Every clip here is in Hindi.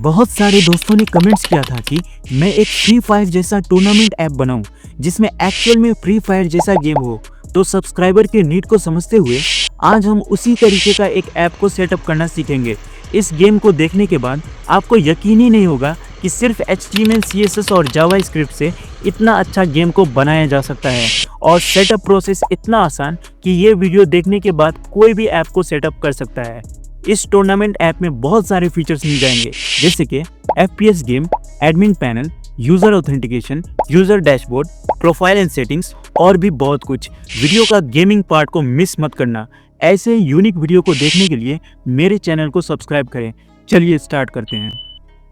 बहुत सारे दोस्तों ने कमेंट्स किया था कि मैं एक फ्री फायर जैसा टूर्नामेंट ऐप बनाऊं जिसमें एक्चुअल में फ्री फायर जैसा गेम हो। तो सब्सक्राइबर के नीड को समझते हुए आज हम उसी तरीके का एक ऐप को सेटअप करना सीखेंगे। इस गेम को देखने के बाद आपको यकीन ही नहीं होगा कि सिर्फ HTML, CSS और जावास्क्रिप्ट से इतना अच्छा गेम को बनाया जा सकता है और सेटअप प्रोसेस इतना आसान कि ये वीडियो देखने के बाद कोई भी ऐप को सेटअप कर सकता है। इस टूर्नामेंट ऐप में बहुत सारे फीचर्स मिल जाएंगे जैसे कि FPS game, admin panel, user authentication, user dashboard, profile and settings और भी बहुत कुछ। वीडियो का गेमिंग पार्ट को मिस मत करना। ऐसे यूनिक वीडियो को देखने के लिए मेरे चैनल को सब्सक्राइब करें। चलिए स्टार्ट करते हैं।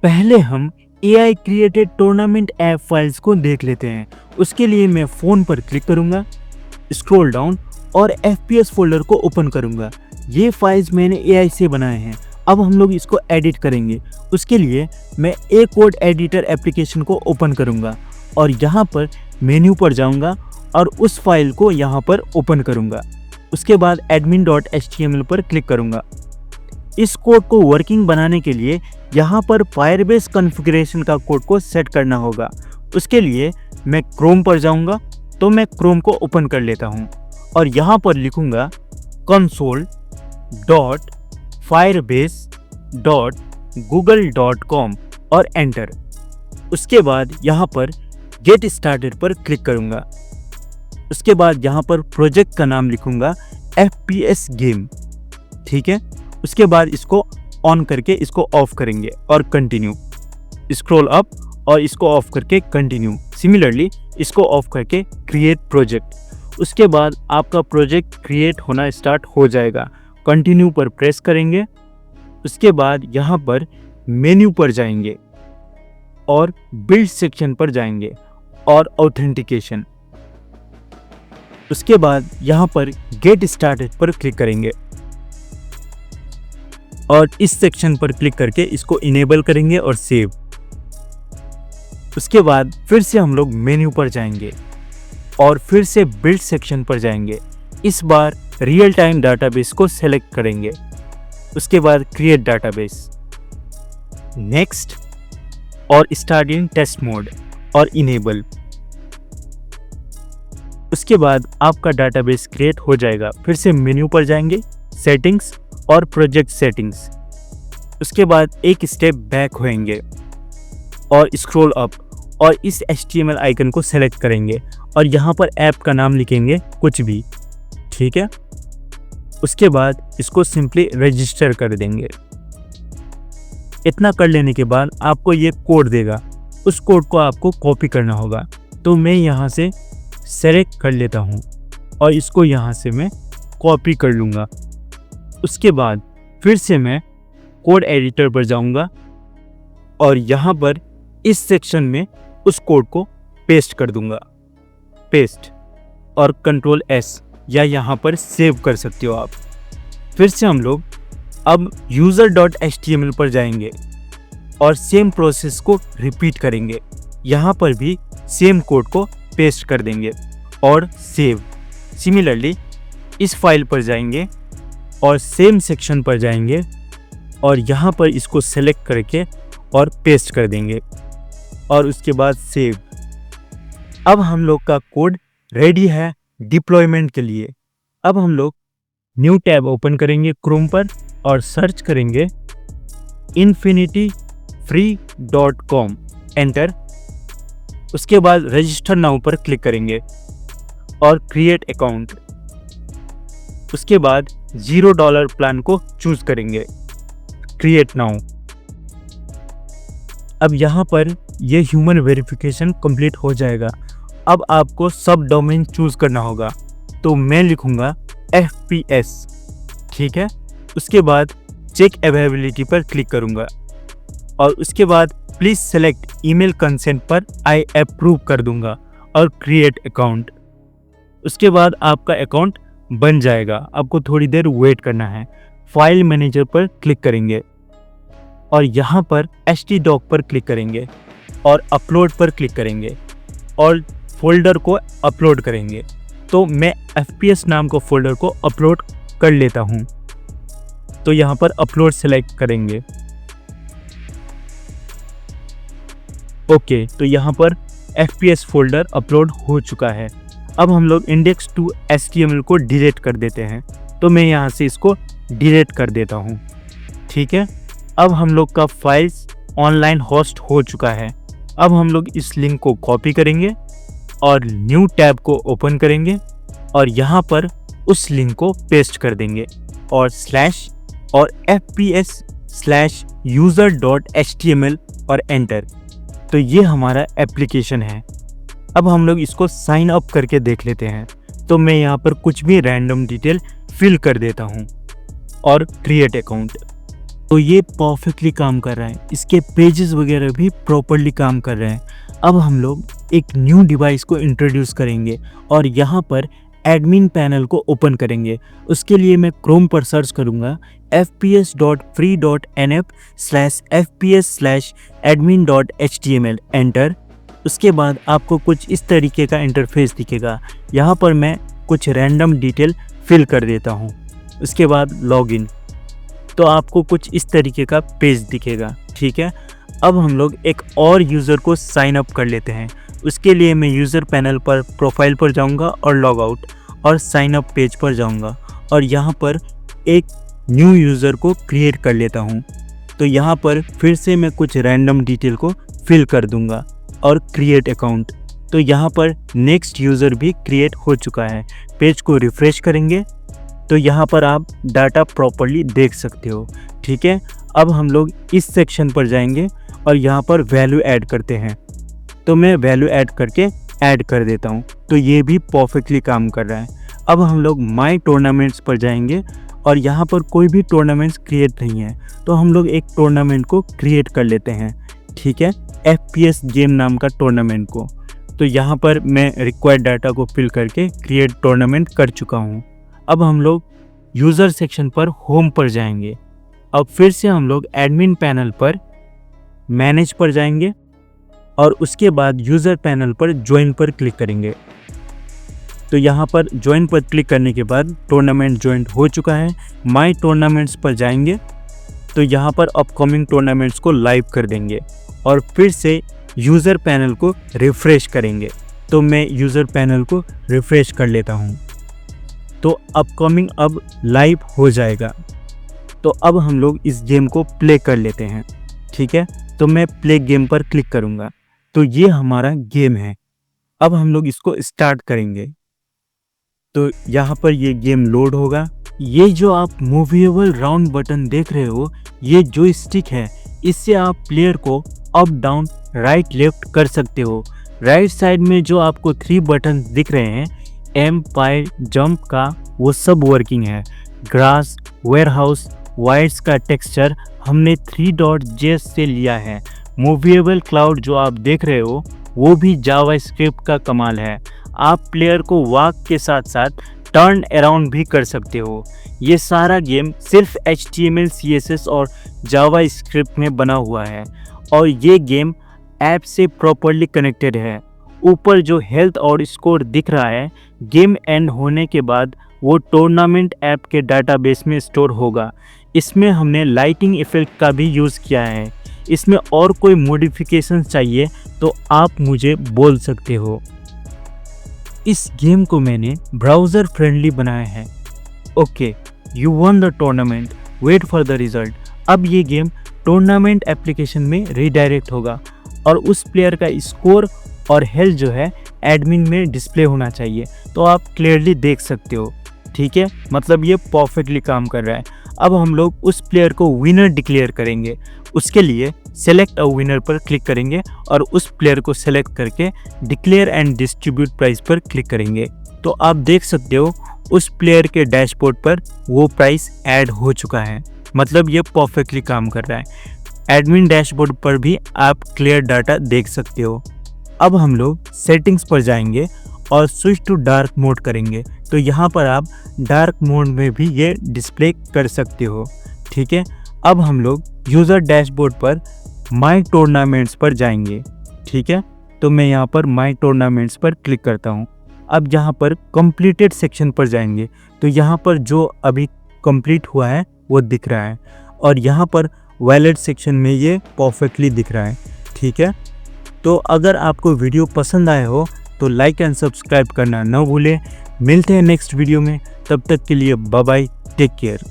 पहले हम AI created tournament app files को देख लेते हैं। उसके लिए मैं फ़ोन पर क्लिक करूंगा, स्क्रॉल डाउन और FPS फोल्डर को ओपन करूंगा। ये फाइल्स मैंने AI से बनाए हैं। अब हम लोग इसको एडिट करेंगे। उसके लिए मैं कोड एडिटर एप्लीकेशन को ओपन करूंगा और यहाँ पर मेन्यू पर जाऊंगा और उस फाइल को यहाँ पर ओपन करूंगा। उसके बाद admin.html पर क्लिक करूंगा। इस कोड को वर्किंग बनाने के लिए यहाँ पर फायरबेस कॉन्फ़िगरेशन का कोड को सेट करना होगा। उसके लिए मैं क्रोम पर जाऊंगा, तो मैं क्रोम को ओपन कर लेता हूँ और यहाँ पर लिखूंगा console.firebase.google.com और एंटर। उसके बाद यहाँ पर गेट स्टार्टेड पर क्लिक करूँगा। उसके बाद यहाँ पर प्रोजेक्ट का नाम लिखूँगा FPS गेम, ठीक है। उसके बाद इसको ऑन करके इसको ऑफ करेंगे और कंटिन्यू। स्क्रॉल अप और इसको ऑफ करके कंटिन्यू। सिमिलरली इसको ऑफ करके क्रिएट प्रोजेक्ट। उसके बाद आपका प्रोजेक्ट क्रिएट होना स्टार्ट हो जाएगा। कंटिन्यू पर प्रेस करेंगे। उसके बाद यहाँ पर मेन्यू पर जाएंगे और बिल्ड सेक्शन पर जाएंगे और ऑथेंटिकेशन। उसके बाद यहाँ पर गेट स्टार्टेड पर क्लिक करेंगे और इस सेक्शन पर क्लिक करके इसको इनेबल करेंगे और सेव। उसके बाद फिर से हम लोग मेन्यू पर जाएंगे और फिर से बिल्ड सेक्शन पर जाएंगे। इस बार रियल टाइम डाटाबेस को सेलेक्ट करेंगे। उसके बाद क्रिएट डाटाबेस, नेक्स्ट और स्टार्ट इन टेस्ट मोड और इनेबल। उसके बाद आपका डाटाबेस क्रिएट हो जाएगा। फिर से मेन्यू पर जाएंगे, सेटिंग्स और प्रोजेक्ट सेटिंग्स। उसके बाद एक स्टेप बैक होएंगे और स्क्रॉल अप और इस HTML आइकन को सेलेक्ट करेंगे और यहाँ पर ऐप का नाम लिखेंगे कुछ भी, ठीक है। उसके बाद इसको सिंपली रजिस्टर कर देंगे। इतना कर लेने के बाद आपको ये कोड देगा। उस कोड को आपको कॉपी करना होगा। तो मैं यहाँ से सेलेक्ट कर लेता हूँ और इसको यहाँ से मैं कॉपी कर लूँगा। उसके बाद फिर से मैं कोड एडिटर पर जाऊँगा और यहाँ पर इस सेक्शन में उस कोड को पेस्ट कर दूँगा, पेस्ट, और कंट्रोल S या यहाँ पर सेव कर सकते हो आप। फिर से हम लोग अब user.html पर जाएंगे और सेम प्रोसेस को रिपीट करेंगे। यहाँ पर भी सेम कोड को पेस्ट कर देंगे और सेव। सिमिलरली इस फाइल पर जाएंगे और सेम सेक्शन पर जाएंगे और यहाँ पर इसको सेलेक्ट करके और पेस्ट कर देंगे और उसके बाद सेव। अब हम लोग का कोड रेडी है डिप्लॉयमेंट के लिए। अब हम लोग न्यू टैब ओपन करेंगे क्रोम पर और सर्च करेंगे infinityfree.com, एंटर। उसके बाद रजिस्टर नाउ पर क्लिक करेंगे और क्रिएट अकाउंट। उसके बाद $0 प्लान को चूज करेंगे, क्रिएट नाउ। अब यहाँ पर ये ह्यूमन वेरिफिकेशन कंप्लीट हो जाएगा। अब आपको सब डोमेन चूज करना होगा, तो मैं लिखूंगा FPS, ठीक है। उसके बाद चेक अवेलेबिलिटी पर क्लिक करूंगा और उसके बाद प्लीज सेलेक्ट ईमेल कंसेंट पर आई अप्रूव कर दूंगा और क्रिएट अकाउंट। उसके बाद आपका अकाउंट बन जाएगा। आपको थोड़ी देर वेट करना है। फाइल मैनेजर पर क्लिक करेंगे और यहाँ पर htdoc पर क्लिक करेंगे और अपलोड पर क्लिक करेंगे और फोल्डर को अपलोड करेंगे। तो मैं FPS नाम को फोल्डर को अपलोड कर लेता हूँ। तो यहाँ पर अपलोड सेलेक्ट करेंगे। ओके, तो यहाँ पर FPS फोल्डर अपलोड हो चुका है। अब हम लोग index.html को डिलीट कर देते हैं। तो मैं यहाँ से इसको डिलीट कर देता हूँ। ठीक है, अब हम लोग का फाइल्स ऑनलाइन होस्ट हो चुका है। अब हम लोग इस लिंक को कॉपी करेंगे और न्यू टैब को ओपन करेंगे और यहाँ पर उस लिंक को पेस्ट कर देंगे और स्लैश और fps/user.html और एंटर। तो ये हमारा एप्लीकेशन है। अब हम लोग इसको साइन अप करके देख लेते हैं। तो मैं यहाँ पर कुछ भी रैंडम डिटेल फिल कर देता हूँ और क्रिएट अकाउंट। तो ये परफेक्टली काम कर रहा है, इसके पेजेस वगैरह भी प्रॉपरली काम कर रहे हैं। अब हम लोग एक न्यू डिवाइस को इंट्रोड्यूस करेंगे और यहाँ पर एडमिन पैनल को ओपन करेंगे। उसके लिए मैं क्रोम पर सर्च करूँगा fps.free.nf/fps/admin.html एंटर। उसके बाद आपको कुछ इस तरीके का इंटरफेस दिखेगा। यहाँ पर मैं कुछ रैंडम डिटेल फिल कर देता हूँ। उसके बाद लॉगिन, तो आपको कुछ इस तरीके का पेज दिखेगा। ठीक है, अब हम लोग एक और यूज़र को साइन अप कर लेते हैं। उसके लिए मैं यूज़र पैनल पर प्रोफाइल पर जाऊंगा और लॉग आउट और साइन अप पेज पर जाऊंगा और यहाँ पर एक न्यू यूज़र को क्रिएट कर लेता हूँ। तो यहाँ पर फिर से मैं कुछ रैंडम डिटेल को फिल कर दूंगा और क्रिएट अकाउंट। तो यहाँ पर नेक्स्ट यूज़र भी क्रिएट हो चुका है। पेज को रिफ़्रेश करेंगे तो यहाँ पर आप डाटा प्रॉपरली देख सकते हो। ठीक है, अब हम लोग इस सेक्शन पर जाएंगे और यहाँ पर वैल्यू ऐड करते हैं। तो मैं वैल्यू ऐड करके ऐड कर देता हूँ। तो ये भी परफेक्टली काम कर रहा है। अब हम लोग माई टूर्नामेंट्स पर जाएंगे और यहाँ पर कोई भी टूर्नामेंट्स क्रिएट नहीं है। तो हम लोग एक टूर्नामेंट को क्रिएट कर लेते हैं। ठीक है, FPS गेम नाम का टूर्नामेंट को। तो यहाँ पर मैं रिक्वायर्ड डाटा को फिल करके क्रिएट टूर्नामेंट कर चुका हूँ। अब हम लोग यूज़र सेक्शन पर होम पर जाएंगे। अब फिर से हम लोग एडमिन पैनल पर मैनेज पर जाएंगे और उसके बाद यूज़र पैनल पर ज्वाइन पर क्लिक करेंगे। तो यहाँ पर ज्वाइन पर क्लिक करने के बाद टूर्नामेंट ज्वाइन हो चुका है। माई टूर्नामेंट्स पर जाएंगे तो यहाँ पर अपकमिंग टूर्नामेंट्स को लाइव कर देंगे और फिर से यूज़र पैनल को रिफ़्रेश करेंगे। तो मैं यूज़र पैनल को रिफ़्रेश कर लेता हूँ। तो अपकमिंग अब लाइव हो जाएगा। तो अब हम लोग इस गेम को प्ले कर लेते हैं। ठीक है, तो मैं प्ले गेम पर क्लिक करूँगा। तो ये हमारा गेम है। अब हम लोग इसको स्टार्ट करेंगे। तो यहाँ पर ये गेम लोड होगा। ये जो आप मूवेबल राउंड बटन देख रहे हो, ये जो स्टिक है, इससे आप प्लेयर को अप डाउन राइट लेफ्ट कर सकते हो। राइट साइड में जो आपको 3 बटन दिख रहे हैं, एम, पाई, जंप का, वो सब वर्किंग है। ग्रास, वेयरहाउस, वाइड्स का टेक्सचर हमने 3.js से लिया है। मूवेबल क्लाउड जो आप देख रहे हो, वो भी जावास्क्रिप्ट का कमाल है। आप प्लेयर को वॉक के साथ साथ टर्न अराउंड भी कर सकते हो। ये सारा गेम सिर्फ HTML, CSS और जावास्क्रिप्ट में बना हुआ है और ये गेम ऐप से प्रॉपरली कनेक्टेड है। ऊपर जो हेल्थ और स्कोर दिख रहा है, गेम एंड होने के बाद वो टूर्नामेंट ऐप के डाटाबेस में स्टोर होगा। इसमें हमने लाइटिंग इफेक्ट का भी यूज़ किया है। इसमें और कोई मॉडिफिकेशन चाहिए तो आप मुझे बोल सकते हो। इस गेम को मैंने ब्राउज़र फ्रेंडली बनाया है। Okay, you won the tournament, wait for the result. अब ये गेम टूर्नामेंट एप्लीकेशन में रीडायरेक्ट होगा और उस प्लेयर का स्कोर और हेल्थ जो है एडमिन में डिस्प्ले होना चाहिए। तो आप क्लियरली देख सकते हो। ठीक है, मतलब ये परफेक्टली काम कर रहा है। अब हम लोग उस प्लेयर को विनर डिक्लेयर करेंगे। उसके लिए सेलेक्ट अ विनर पर क्लिक करेंगे और उस प्लेयर को सेलेक्ट करके डिक्लेयर एंड डिस्ट्रीब्यूट प्राइस पर क्लिक करेंगे। तो आप देख सकते हो उस प्लेयर के डैशबोर्ड पर वो प्राइस ऐड हो चुका है। मतलब ये परफेक्टली काम कर रहा है। एडमिन डैशबोर्ड पर भी आप क्लियर डाटा देख सकते हो। अब हम लोग सेटिंग्स पर जाएंगे और स्विच टू डार्क मोड करेंगे। तो यहाँ पर आप डार्क मोड में भी ये डिस्प्ले कर सकते हो। ठीक है, अब हम लोग यूज़र डैशबोर्ड पर माई टूर्नामेंट्स पर जाएंगे। ठीक है, तो मैं यहाँ पर माई टूर्नामेंट्स पर क्लिक करता हूँ। अब यहाँ पर कंप्लीटेड सेक्शन पर जाएंगे तो यहाँ पर जो अभी कंप्लीट हुआ है वो दिख रहा है और यहाँ पर वैलिड सेक्शन में ये परफेक्टली दिख रहा है। ठीक है, तो अगर आपको वीडियो पसंद आया हो तो लाइक एंड सब्सक्राइब करना न भूलें। मिलते हैं नेक्स्ट वीडियो में, तब तक के लिए बाय बाय, टेक केयर।